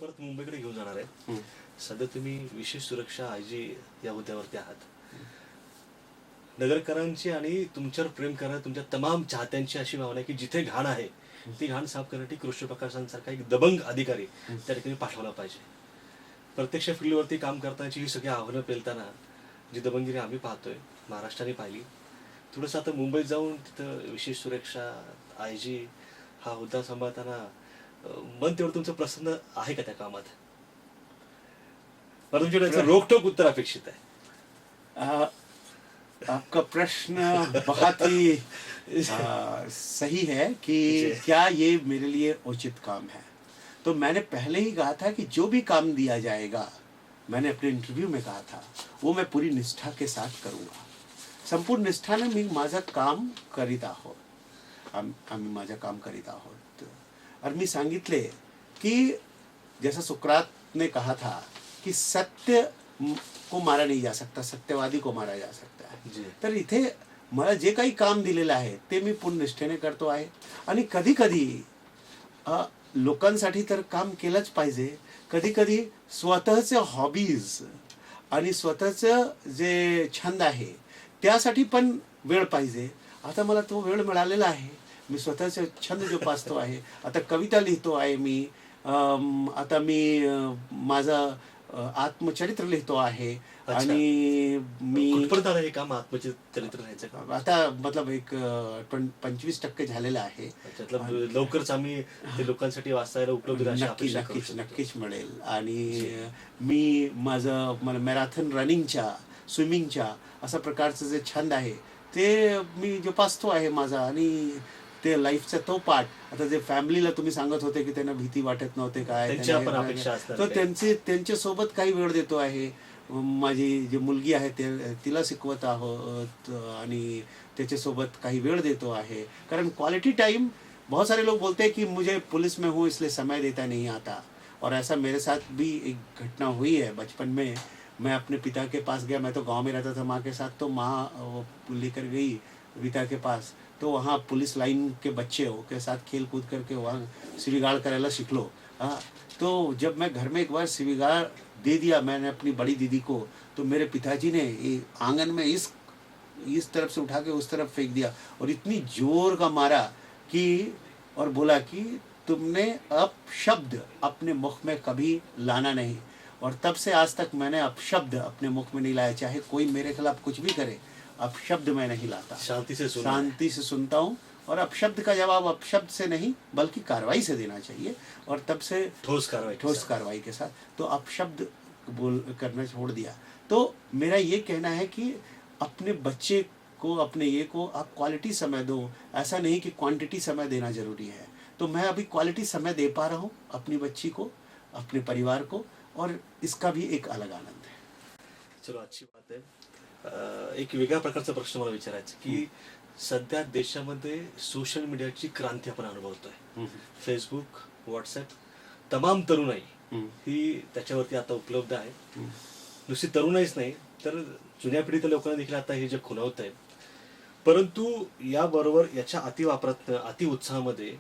परत मुंबईकडे घेऊन जाणार आहे. सध्या तुम्ही विशेष सुरक्षा आयजी या हुद्द्यावरती आहात. नगरकरांची आणि तुमच्यावर प्रेम करणाऱ्या तुमच्या तमाम चाहत्यांची अशी भावना आहे की जिथे घाण आहे ती घाण साफ करण्यासाठी कृष्णप्रकाशांसारखा एक दबंग अधिकारी त्या ठिकाणी पाठवला पाहिजे. प्रत्यक्ष फील्डवरती काम करतानाची ही सगळी आव्हानं पेलताना जी दबंगिरी आम्ही पाहतोय, महाराष्ट्राने पाहिली, थोडंसं आता मुंबईत जाऊन तिथं विशेष सुरक्षा आयजी हा हुद्दा सांभाळताना मन तेवढं तुमचं प्रसन्न आहे का त्या कामात? मला तुमच्याकडे रोखठोक उत्तर अपेक्षित आहे. आपका प्रश्न बहुत ही सही है कि क्या ये मेरे लिए उचित काम है. तो मैंने पहले ही कहा था कि जो भी काम दिया जाएगा, मैंने अपने इंटरव्यू में कहा था, वो मैं पूरी निष्ठा के साथ करूँगा. संपूर्ण निष्ठाने मी माझं काम करीत आहोत. आम्ही माझं काम करीत आहोत. और मी सांगितले की जैसा सुकरात ने कहा था कि सत्य को मारा नहीं जा सकता, सत्यवादी को मारा जा सकता है. तर इथे मला जे काही काम दिलेलं आहे ते मी पूर्ण निष्ठेने करतो आहे. आणि कधी कधी लोकांसाठी तर काम केलंच पाहिजे. कधी कधी स्वतःचे हॉबीज आणि स्वतःचं जे छंद आहे त्यासाठी पण वेळ पाहिजे. आता मला तो वेळ मिळालेला आहे. मी स्वतःचे छंद जोपासतो आहे. आता कविता लिहितो आहे मी. आता मी माझं आत्मचरित्र लिहितो आहे. आणि मी कुठपर्यंत हे काम आत्मचरित्र लिहायचं आता मतलब एक 25% झालेलं आहे. लवकरच आम्ही ते लोकांसाठी वाचायला उपलब्ध नक्कीच मिळेल. आणि मी माझं मला मॅरेथॉन रनिंगच्या, स्विमिंगच्या अशा प्रकारचं जे छंद आहे ते मी जोपासतो आहे माझा. आणि ते लाईफचा तो पार्ट. आता जे फॅमिलीला तुम्ही सांगत होते की त्यांना भीती वाटत नव्हते काय, तो त्यांच्यासोबत काही वेळ देतो आहे. माझी जी मुलगी आहे तिला शिकवत आहोत आणि त्याच्यासोबत काही वेळ देतो आहे. कारण क्वालिटी टाइम, बहुत सारे लोग बोलते हैं कि मुझे पुलिस में हूँ इसलिए समय देता नहीं आता. और ऐसा मेरे साथ भी एक घटना हुई है. बचपन में मैं अपने पिता के पास गया. मैं तो गांव में रहता था माँ के साथ. तो माँ लेकर गई पिता के पास. तो वहाँ पुलिस लाइन के बच्चे हो के साथ खेल कूद करके वहाँ सिविगाड़ करायला शिकलो. हाँ, तो जब मैं घर में एक बार सिविगाड़ दे दिया मैंने अपनी बड़ी दीदी को, तो मेरे पिताजी ने आंगन में इस तरफ से उठा के उस तरफ फेंक दिया और इतनी जोर का मारा कि, और बोला कि तुमने अपशब्द अपने मुख में कभी लाना नहीं. और तब से आज तक मैंने अपशब्द अपने मुख में नहीं लाया. चाहे कोई मेरे खिलाफ कुछ भी करे, अपशब्द मैं नहीं लाता. शांति से सुनता हूँ. और अपशब्द का जवाब अपशब्द से नहीं बल्कि कार्रवाई से देना चाहिए. और तब से ठोस कार्रवाई के साथ. तो अपशब्द बोल करना छोड़ दिया. तो मेरा ये कहना है कि अपने बच्चे को, अपने ये को आप क्वालिटी समय दो. ऐसा नहीं कि क्वांटिटी समय देना जरूरी है. तो मैं अभी क्वालिटी समय दे पा रहा हूँ अपनी बच्ची को, अपने परिवार को, और इसका भी एक अलग आनंद है. चलो, अच्छी बात है. एक वेगळ्या प्रकारचा प्रश्न मला विचारायचा की सध्या देशामध्ये सोशल मीडियाची क्रांती आपण अनुभवतोय. फेसबुक, व्हॉट्सअप, तमाम तरुणाई ही त्याच्यावरती आता उपलब्ध आहे. नुसती तरुणाईच नाही तर जुन्या पिढीतल्या लोकांना देखील आता हे जग खुणावत आहे. परंतु याबरोबर याच्या अतिवापरात, अति उत्साहामध्ये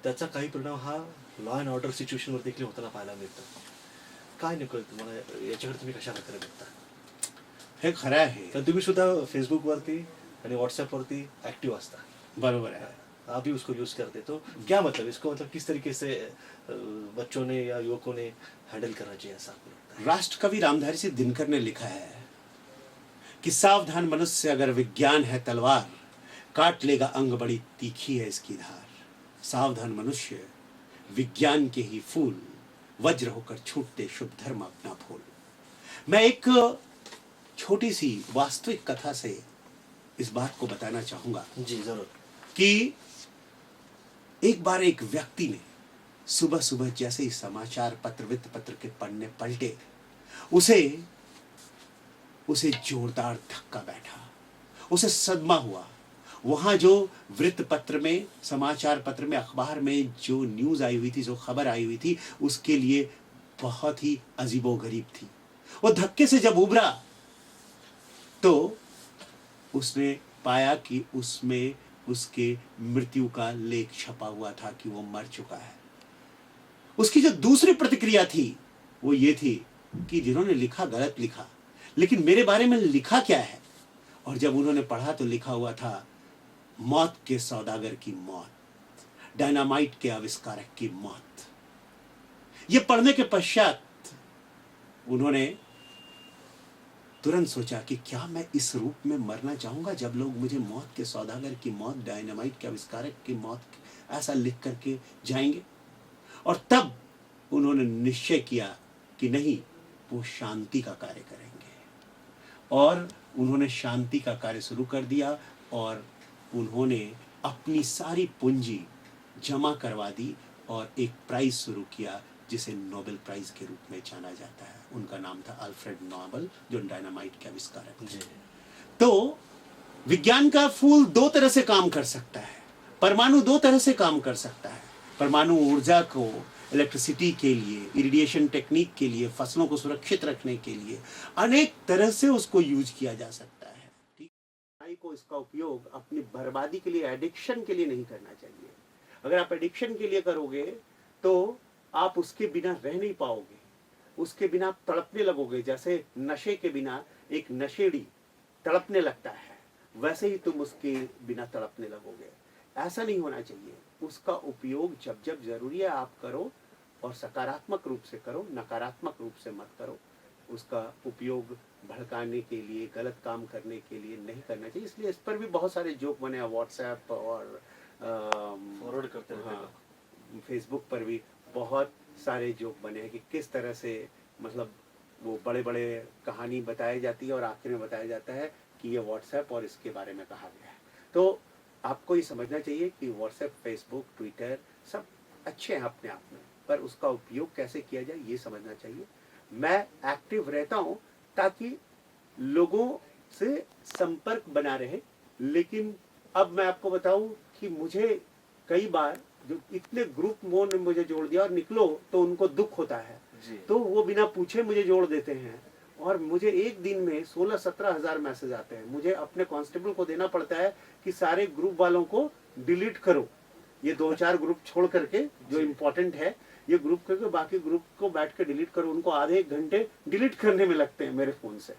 त्याचा काही परिणाम हा लॉ अँड ऑर्डर सिच्युएशनवर देखील होताना पाहायला मिळतं. काय नेमकं तुम्हाला याच्याकडे तुम्ही कशा प्रकारे बघता? हे खरं आहे. तर तुम्ही सुद्धा फेसबुकवरती आणि व्हाट्सएप वरती एक्टिव असता. बरोबर है. आप भी उसको यूज करते. तो क्या मतलब इसको, मतलब किस तरीके से बच्चों ने या युवकों ने हैंडल करना चाहिए ऐसा आपको लगता है? राष्ट्रकवि रामधारी सिंह दिनकर ने लिखा है कि सावधान मनुष्य अगर विज्ञान है तलवार, काट लेगा अंग बड़ी तीखी है इसकी धार. सावधान मनुष्य विज्ञान के ही फूल, वज्र होकर छूटते शुभ धर्म अपना फूल. मैं एक छोटी सी वास्तविक कथा से इस बात को बताना चाहूंगा. जी जरूर. कि एक बार एक व्यक्ति ने सुबह सुबह जैसे ही समाचार पत्र, वित्त पत्र के पन्ने पलटे, उसे जोरदार धक्का बैठा. उसे सदमा हुआ. वहां जो वृत्त पत्र में, समाचार पत्र में, अखबार में जो न्यूज आई हुई थी, जो खबर आई हुई थी, उसके लिए बहुत ही अजीबोगरीब थी. वो धक्के से जब उभरा तो उसने पाया कि उसमें उसके मृत्यु का लेख छपा हुआ था कि वो मर चुका है. उसकी जो दूसरी प्रतिक्रिया थी वो ये थी कि जिन्होंने लिखा गलत लिखा, लेकिन मेरे बारे में लिखा क्या है? और जब उन्होंने पढ़ा तो लिखा हुआ था मौत के सौदागर की मौत, डायनामाइट के आविष्कारक की मौत। ये पढ़ने के पश्चात उन्होंने तुरंत सोचा कि क्या मैं इस रूप में मरना चाहूंगा जब लोग मुझे मौत के सौदागर की मौत, डायनामाइट के आविष्कारक की मौत ऐसा लिख करके जाएंगे। और तब उन्होंने निश्चय किया कि नहीं, वो शांति का कार्य करेंगे। और उन्होंने शांति का कार्य शुरू कर दिया और उन्होंने अपनी सारी पूंजी जमा करवा दी और एक प्राइज शुरू किया जिसे नोबेल प्राइज के रूप में जाना जाता है। उनका नाम था अल्फ्रेड नोबेल, जो डायनामाइट के आविष्कारक थे। तो विज्ञान का फूल दो तरह से काम कर सकता है, परमाणु दो तरह से काम कर सकता है। परमाणु ऊर्जा को इलेक्ट्रिसिटी के लिए, इरिडिएशन टेक्निक के लिए, फसलों को सुरक्षित रखने के लिए अनेक तरह से उसको यूज किया जा सकता है। ठीक, को इसका उपयोग अपनी बर्बादी के लिए, एडिक्शन के लिए नहीं करना चाहिए। अगर आप एडिक्शन के लिए करोगे तो आप उसके बिना रह नहीं पाओगे, उसके बिना आप तड़पने लगोगे। जैसे नशे के बिना एक नशेड़ी तड़पने लगता है, वैसे ही तुम उसके बिना तड़पने लगोगे। ऐसा नहीं होना चाहिए। उसका उपयोग जब जब जरूरी है आप करो, और सकारात्मक रूप से करो, नकारात्मक रूप से मत करो। उसका उपयोग भड़काने के लिए, गलत काम करने के लिए नहीं करना चाहिए। इसलिए इस पर भी बहुत सारे जोक बने हैं, व्हाट्सएप और फॉरवर्ड करते रहते हैं। फेसबुक पर भी बहुत सारे जोक बने हैं कि किस तरह से, मतलब वो बड़े बड़े कहानी बताई जाती है और आखिर में बताया जाता है कि ये व्हाट्सएप और इसके बारे में कहा गया है। तो आपको ये समझना चाहिए कि व्हाट्सएप, फेसबुक, ट्विटर सब अच्छे हैं अपने आप में, पर उसका उपयोग कैसे किया जाए ये समझना चाहिए। मैं एक्टिव रहता हूँ ताकि लोगों से संपर्क बना रहे, लेकिन अब मैं आपको बताऊं कि मुझे कई बार जो इतने ग्रुप ने मुझे जोड़ दिया और निकलो तो उनको दुख होता है, तो वो बिना पूछे मुझे जोड़ देते हैं और मुझे एक दिन में 16-17 हजार मैसेज आते हैं। मुझे अपने कांस्टेबल को देना पड़ता है कि सारे ग्रुप वालों को डिलीट करो, ये 2-4 ग्रुप छोड़ करके जो इम्पोर्टेंट है ये ग्रुप करके बाकी ग्रुप को बैठ के डिलीट करो। उनको आधे एक घंटे डिलीट करने में लगते हैं मेरे फोन से।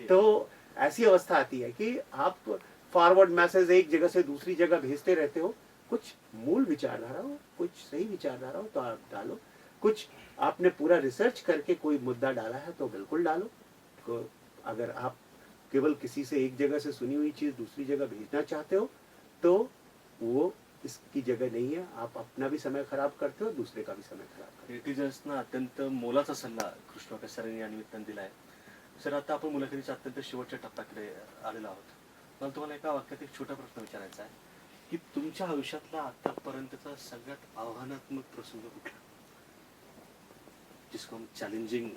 तो ऐसी अवस्था आती है कि आप फॉरवर्ड मैसेज एक जगह से दूसरी जगह भेजते रहते हो। कुछ मूल विचारधारा हो, कुछ सही विचारधारा हो तो आप डालो, कुछ आपने पूरा रिसर्च करके कोई मुद्दा डाला है तो बिल्कुल डालो। अगर आप केवल किसी से एक जगह से सुनी हुई चीज दूसरी जगह भेजना चाहते हो तो वो इसकी जगह नहीं है। आप अपना भी समय खराब करते हो, दूसरे का भी समय खराब करते हो। नेटिझन्सना अत्यंत मोलाचा सल्ला कृष्णा सरांनी या निमित्ताने दिलाय। सर, आता आपण मुलाखतीच्या अत्यंत शेवटच्या टप्प्याकडे आलेलो आहोत। मला तुम्हाला एका वाक्यात एक छोटा प्रश्न विचारायचा आहे की तुमच्या आयुष्यातला आतापर्यंतचा सगळ्यात आव्हानात्मक प्रसंग कुठला, जिसको हम चैलेंजिंग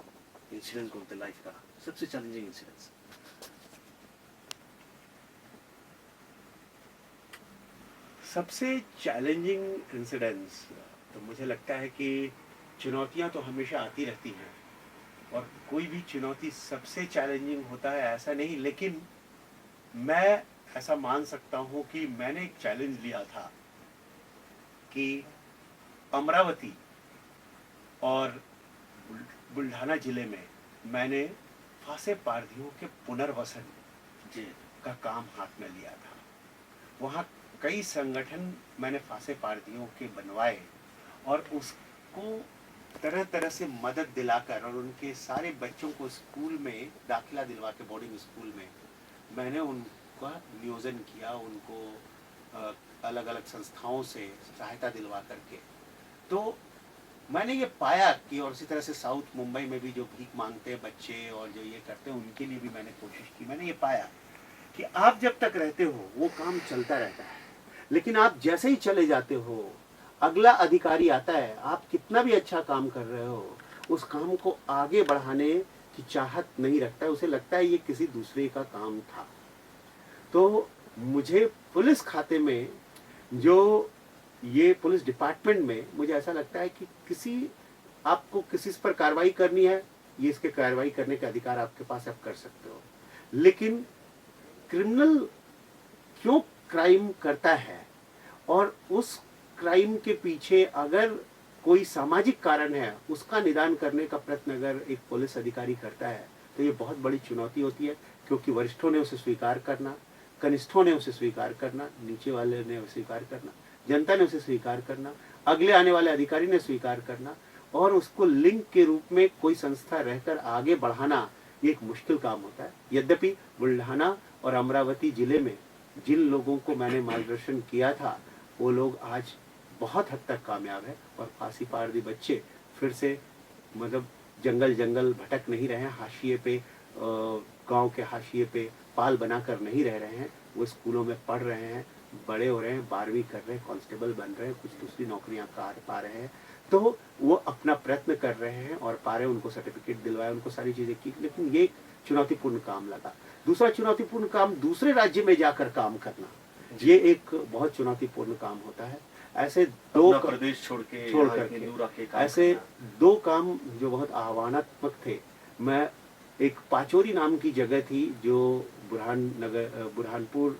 इंसिडेंट बोलते हैं लाइफ का, सबसे चैलेंजिंग इंसिडेंट? सबसे चैलेंजिंग इंसिडेंट्स तो मुझे लगता है कि चुनौतियां तो हमेशा आती रहती हैं और कोई भी चुनौती सबसे चैलेंजिंग होता है ऐसा नहीं, लेकिन मैं ऐसा मान सकता हूं कि मैंने एक चैलेंज लिया था कि अमरावती और बुल्ढाना जिले में मैंने फांसे पारधियों के पुनर्वसन का काम हाथ में लिया था। वहाँ कई संगठन मैंने फांसे पारधियों के बनवाए और उसको तरह तरह से मदद दिलाकर और उनके सारे बच्चों को स्कूल में दाखिला दिलवा के, बोर्डिंग स्कूल में मैंने उनका नियोजन किया, उनको अलग अलग संस्थाओं से सहायता दिलवा करके। तो मैंने ये पाया कि, और इसी तरह से साउथ मुंबई में भी जो भीख मांगते हैं बच्चे और जो ये करते हैं उनके लिए भी मैंने कोशिश की। मैंने ये पाया कि आप जब तक रहते हो वो काम चलता रहता है, लेकिन आप जैसे ही चले जाते हो अगला अधिकारी आता है, आप कितना भी अच्छा काम कर रहे हो उस काम को आगे बढ़ाने की चाहत नहीं रखता है, उसे लगता है ये किसी दूसरे का काम था। तो मुझे पुलिस खाते में, जो ये पुलिस डिपार्टमेंट में, मुझे ऐसा लगता है कि किसी, आपको किसी पर कार्रवाई करनी है, ये इसके कार्रवाई करने का अधिकार आपके पास, आप कर सकते हो, लेकिन क्रिमिनल क्यों क्राइम करता है और उस क्राइम के पीछे अगर कोई सामाजिक कारण है उसका निदान करने का प्रयत्न अगर एक पुलिस अधिकारी करता है तो ये बहुत बड़ी चुनौती होती है, क्योंकि वरिष्ठों ने उसे स्वीकार करना, कनिष्ठों ने उसे स्वीकार करना, नीचे वाले ने स्वीकार करना, जनता ने उसे स्वीकार करना, अगले आने वाले अधिकारी ने स्वीकार करना, और उसको लिंक के रूप में कोई संस्था रहकर आगे बढ़ाना ये एक मुश्किल काम होता है। यद्यपि बुल्ढाना और अमरावती जिले में जिन लोगों को मैंने मार्गदर्शन किया था वो लोग आज बहुत हद तक कामयाब है, और फांसी पारदी बच्चे फिर से मतलब जंगल जंगल भटक नहीं रहे हैं, हाशिए पे गांव के हाशिए पे पाल बनाकर नहीं रह रहे हैं, वो स्कूलों में पढ़ रहे हैं, बड़े हो रहे हैं, 12वीं कर रहे हैं, कांस्टेबल बन रहे हैं, कुछ दूसरी नौकरियां पा रहे हैं, तो वो अपना प्रयत्न कर रहे हैं और पा रहे हैं, उनको सर्टिफिकेट दिलवाए, उनको सारी चीजें की। लेकिन ये एक चुनौतीपूर्ण काम लगा। दूसरा चुनौतीपूर्ण काम दूसरे राज्य में जाकर काम करना, ये एक बहुत चुनौतीपूर्ण काम होता है। ऐसे दो प्रदेश छोड़ करके ऐसे दो काम जो बहुत आह्वानात्मक थे। मैं एक पाचोरी नाम की जगह थी जो बुरहानपुर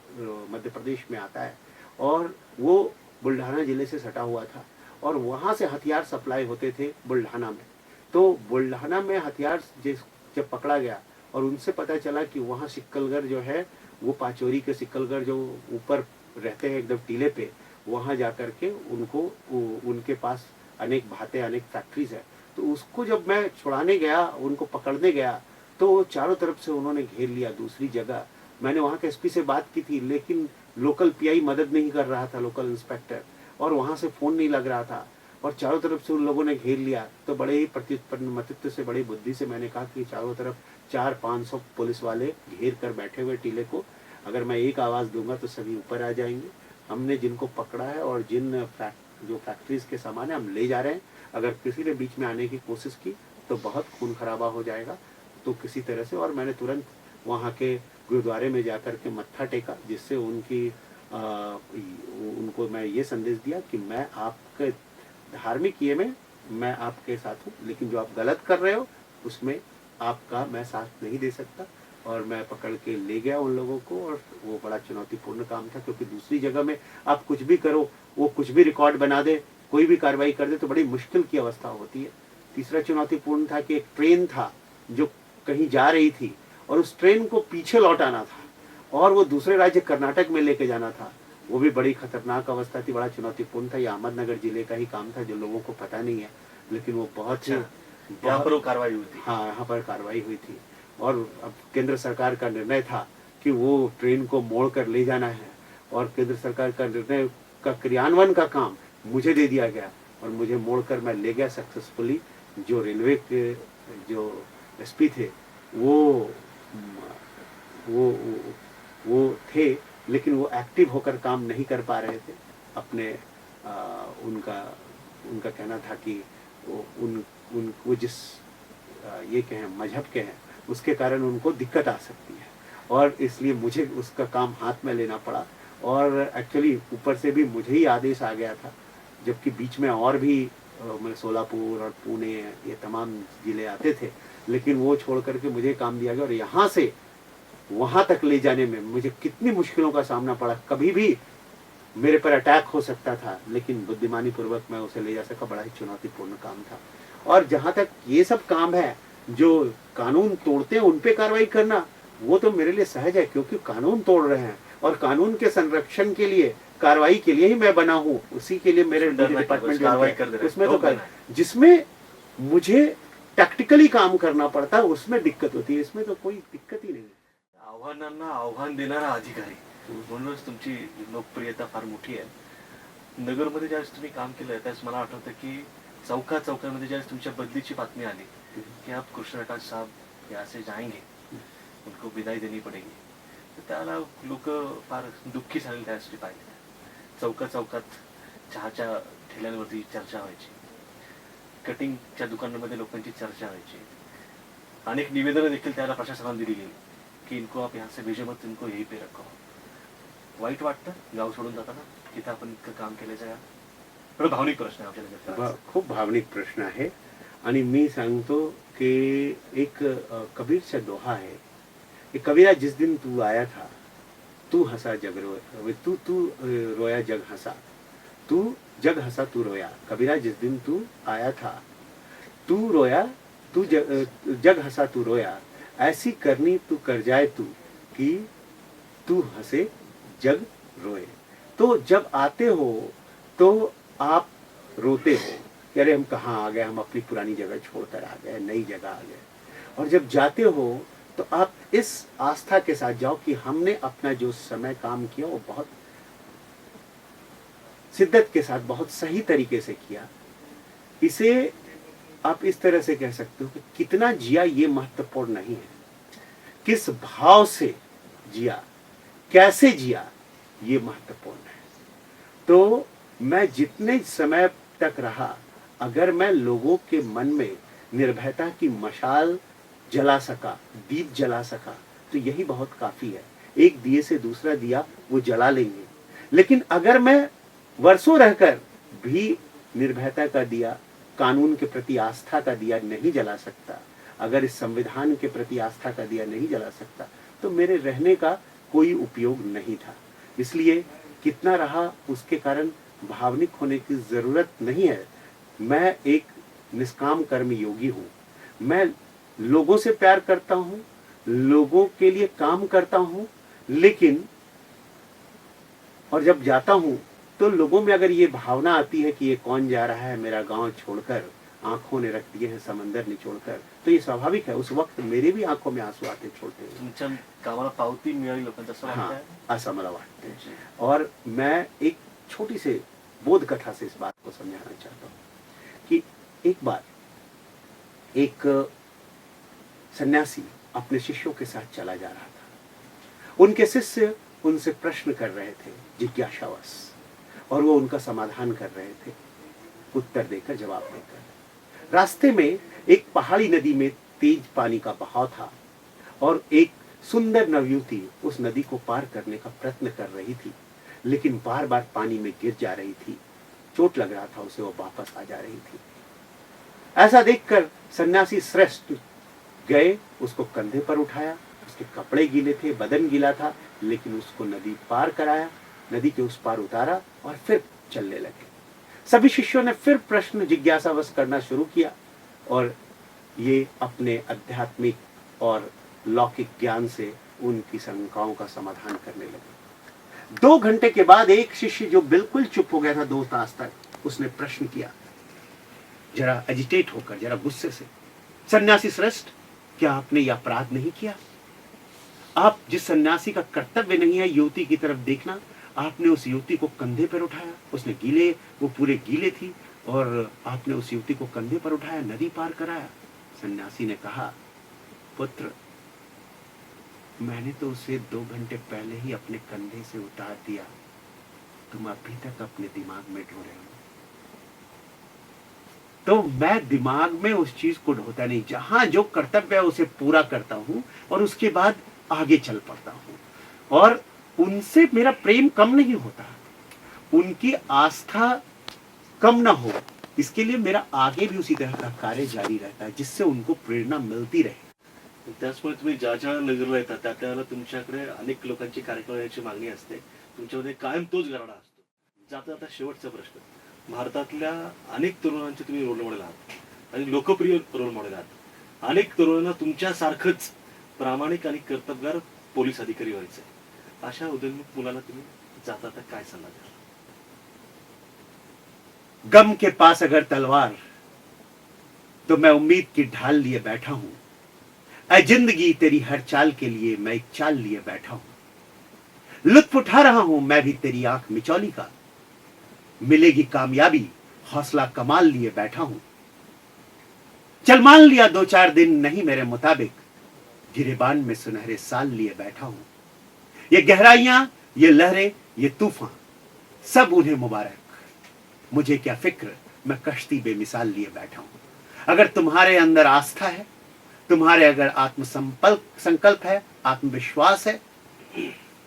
मध्य प्रदेश में आता है, और वो बुल्ढाना जिले से सटा हुआ था, और वहां से हथियार सप्लाई होते थे बुल्ढाना में। तो बुल्ढाना में हथियार जब पकड़ा गया और उनसे पता चला कि वहाँ सिक्कलगढ़ जो है वो पाचोरी के सिक्कलगढ़ जो ऊपर रहते हैं एकदम टीले पे, वहाँ जाकर के उनके पास अनेक भाते अनेक फैक्ट्रीज है। तो उसको जब मैं छुड़ाने गया, उनको पकड़ने गया, तो चारों तरफ से उन्होंने घेर लिया। दूसरी जगह मैंने वहाँ के एसपी से बात की थी, लेकिन लोकल पीआई मदद नहीं कर रहा था, लोकल इंस्पेक्टर, और वहाँ से फोन नहीं लग रहा था, और चारों तरफ से उन लोगों ने घेर लिया। तो बड़े ही प्रत्युत्पन्न मतित्व से, बड़ी बुद्धि से मैंने कहा कि चारों तरफ 400-500 पुलिस वाले घेर कर बैठे हुए टीले को, अगर मैं एक आवाज दूंगा तो सभी ऊपर आ जाएंगे। हमने जिनको पकड़ा है और जो फैक्ट्रीज के सामान है हम ले जा रहे हैं, अगर किसी ने बीच में आने की कोशिश की तो बहुत खून खराबा हो जाएगा, तो किसी तरह से। और मैंने तुरंत वहाँ के गुरुद्वारे में जाकर के मत्था टेका, जिससे उनको मैं ये संदेश दिया कि मैं आपके धार्मिक ये में मैं आपके साथ हूँ, लेकिन जो आप गलत कर रहे हो उसमें आपका मैं साथ नहीं दे सकता। और मैं पकड़ के ले गया उन लोगों को, और वो बड़ा चुनौतीपूर्ण काम था, क्योंकि दूसरी जगह में आप कुछ भी करो, वो कुछ भी रिकॉर्ड बना दे, कोई भी कार्रवाई कर दे, तो बड़ी मुश्किल की अवस्था होती है। तीसरा चुनौतीपूर्ण था कि एक ट्रेन था जो कहीं जा रही थी, और उस ट्रेन को पीछे लौटाना था, और वो दूसरे राज्य कर्नाटक में लेके जाना था। वो भी बड़ी खतरनाक अवस्था थी, बड़ा चुनौतीपूर्ण था। ये अहमदनगर जिले का ही काम था, जो लोगों को पता नहीं है, लेकिन वो बहुत यहाँ पर कार्रवाई हुई थी। हाँ, यहाँ पर कार्रवाई हुई थी। और अब केंद्र सरकार का निर्णय था कि वो ट्रेन को मोड़ कर ले जाना है, और केंद्र सरकार का निर्णय का क्रियान्वयन का काम मुझे दे दिया गया, और मुझे मोड़ कर मैं ले गया सक्सेसफुली। जो रेलवे के जो एसपी थे वो थे, लेकिन वो एक्टिव होकर काम नहीं कर पा रहे थे। अपने उनका कहना था कि वो जिस ये कहें मजहब के हैं, उसके कारण उनको दिक्कत आ सकती है, और इसलिए मुझे उसका काम हाथ में लेना पड़ा। और एक्चुअली ऊपर से भी मुझे ही आदेश आ गया था, जबकि बीच में और भी सोलापुर और पुणे ये तमाम जिले आते थे, लेकिन वो छोड़ करके मुझे काम दिया गया। और यहाँ से वहां तक ले जाने में मुझे कितनी मुश्किलों का सामना पड़ा। कभी भी मेरे पर अटैक हो सकता था, लेकिन बुद्धिमानी पूर्वक मैं उसे ले जा सका। बड़ा ही चुनौतीपूर्ण काम था। और जहां तक ये सब काम है जो कानून तोड़ते हैं उन पे कार्रवाई करना, वो तो मेरे लिए सहज है, क्योंकि कानून तोड़ रहे हैं, और कानून के संरक्षण के लिए कार्रवाई के लिए ही मैं बना हूँ। उसी के लिए मेरे डिपार्टमेंट उसमें तो जिसमें मुझे टैक्टिकली काम करना पड़ता है उसमें दिक्कत होती है, इसमें तो कोई दिक्कत ही नहीं। आव्हानांना आव्हान देणारा अधिकारी, म्हणूनच तुमची लोकप्रियता फार मोठी आहे. नगरमध्ये ज्यावेळेस तुम्ही काम केलं त्यावेळेस मला आठवतं की चौकामध्ये ज्यावेळेस तुमच्या बदलीची बातमी आली की आप कृष्णराज साहब यहाँ से जाएंगे, उनको विदाई देनी पडेगी, तर त्याला लोक फार दुःखी झालेले त्यासाठी पाहिले. चौकात चहाच्या ठेल्यांवरती चर्चा व्हायची, कटिंगच्या दुकानांमध्ये लोकांची चर्चा व्हायची. अनेक निवेदनं देखील त्याला प्रशासनाने दिली गेली की इनको आप यहाँ से भेजो मत, इनको यही पे रखो. वाईट वाटतं गाव सोडून जाताना, तिथं आपण इतकं काम केलं जाया. बरं, भावनिक प्रश्न आहे आपल्याला. खूप भावनिक प्रश्न आहे. आणि मी सांगतो कि एक कबीर से दोहा है कि कबीरा जिस दिन तू आया था, तू हंसा जग रोया, तू रोया जग हंसा. तू जग हंसा तू रोया, कबीरा जिस दिन तू आया था, तू रोया तू जग हंसा तू रोया, ऐसी करनी तू कर जाए तू कि तू हंसे जग रोए। तो जब आते हो तो आप रोते हो कि अरे हम कहाँ आ गए, हम अपनी पुरानी जगह छोड़कर आ गए, नई जगह आ गए। और जब जाते हो तो आप इस आस्था के साथ जाओ कि हमने अपना जो समय काम किया वो बहुत शिद्दत के साथ, बहुत सही तरीके से किया। इसे आप इस तरह से कह सकते हो कि कितना जिया ये महत्वपूर्ण नहीं है, किस भाव से जिया, कैसे जिया ये महत्वपूर्ण है। तो मैं जितने समय तक रहा, अगर मैं लोगों के मन में निर्भयता की मशाल जला सका, दीप जला सका, तो यही बहुत काफी है। एक दिए से दूसरा दिया वो जला लेंगे, लेकिन अगर मैं वर्षों रहकर भी निर्भयता का दिया, कानून के प्रति आस्था का दिया नहीं जला सकता, अगर इस संविधान के प्रति आस्था का दिया नहीं जला सकता, तो मेरे रहने का कोई उपयोग नहीं था। इसलिए कितना रहा उसके कारण भावनिक होने की जरूरत नहीं है। मैं एक निष्काम कर्म योगी हूँ, मैं लोगों से प्यार करता हूँ, लोगों के लिए काम करता हूँ, लेकिन और जब जाता हूँ तो लोगों में अगर ये भावना आती है कि ये कौन जा रहा है मेरा गांव छोड़कर, आंखों ने रख दिए हैं समंदर निचोड़कर, तो ये स्वाभाविक है। उस वक्त मेरे भी आंखों में आंसू आते छोड़ते हैं। तुमच्या कामाला पावती मिळाली लोकांचं असं हाँ, वाटतंय? ऐसा मला वाटते हैं। और मैं एक छोटी से बोध कथा से इस बात को समझाना चाहता हूँ कि एक बार एक सन्यासी अपने शिष्यों के साथ चला जा रहा था। उनके शिष्य उनसे प्रश्न कर रहे थे जिज्ञासावश, और वो उनका समाधान कर रहे थे, उत्तर देकर, जवाब देकर। रास्ते में एक पहाड़ी नदी में तेज पानी का बहाव था और एक सुंदर नवयुवती उस नदी को पार करने का प्रयत्न कर रही थी, लेकिन बार बार पानी में गिर जा रही थी, चोट लग रहा था उसे, वो वापस आ जा रही थी। ऐसा देखकर सन्यासी श्रेष्ठ गए, उसको कंधे पर उठाया, उसके कपड़े गीले थे, बदन गीला था, लेकिन उसको नदी पार कराया, नदी के उस पार उतारा और फिर चलने लगे। सभी शिष्यों ने फिर प्रश्न जिज्ञासावश करना शुरू किया और ये अपने आध्यात्मिक और लौकिक ज्ञान से उनकी शंकाओं का समाधान करने लगे। 2 घंटे के बाद एक शिष्य जो बिल्कुल चुप हो गया था 2 तास तक, उसने प्रश्न किया, जरा एजिटेट होकर, जरा गुस्से से, सन्यासी श्रेष्ठ, क्या आपने यह अपराध नहीं किया? आप जिस सन्यासी का कर्तव्य नहीं है युवती की तरफ देखना, आपने उस युवती को कंधे पर उठाया, उसने वो पूरे गीले थी, और आपने उस युवती को कंधे पर उठाया, नदी पार कराया। सन्यासी ने कहा, पुत्र, मैंने तो उसे 2 घंटे पहले ही अपने कंधे से उतार दिया, तुम अभी तक अपने दिमाग में ढो रहे हो। तो मैं दिमाग में उस चीज को ढोता नहीं, जहां जो कर्तव्य है उसे पूरा करता हूं और उसके बाद आगे चल पड़ता हूं। और उनसे मेरा प्रेम कम नहीं होता, उनकी आस्था कम ना हो, इसके लिए मेरा आगे भी उसी तरह का कार्य जारी रहता है, जिससे उनको प्रेरणा मिलती रहे। त्याचमुळे तुम्ही ज्या ज्या नगरला येतात त्या त्याला तुमच्याकडे अनेक लोकांची कार्यक्रम याची मागणी असते, तुमच्यामध्ये कायम तोच गराडा असतो। जाता जाता शेवटचा प्रश्न, भारतातल्या अनेक तरुणांचे तुम्ही रोल मॉडेल आहात आणि लोकप्रिय रोल मॉडेल आहात। अनेक तरुणांना तुमच्यासारखंच प्रामाणिक आणि कर्तबगार पोलीस अधिकारी व्हायचंय, अशा उदयोन्मुख मुलांना तुम्ही जाता जाता काय सल्ला द्याल? गम के पास अगर तलवार, तो मैं उम्मीद की ढाल लिए बैठा हूं। ऐ जिंदगी तेरी हर चाल के लिए मैं एक चाल लिए बैठा हूं। लुत्फ उठा रहा हूं मैं भी तेरी आंख मिचौली का, मिलेगी कामयाबी हौसला कमाल लिए बैठा हूं। चल मान लिया 2-4 दिन नहीं मेरे मुताबिक, गिरेबान में सुनहरे साल लिए बैठा हूं। ये गहराइयां, ये लहरें, ये तूफान, सब उन्हें मुबारक, मुझे क्या फिक्र, मैं कश्ती बेमिसाल लिए बैठा हूं। अगर तुम्हारे अंदर आस्था है, तुम्हारे अगर संकल्प है, आत्मविश्वास है,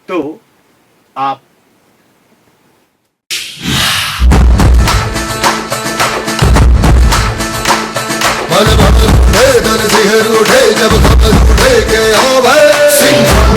तो आप मन भर उठे, दर सिहर उठे, जब खबर उठे के आओ भाई।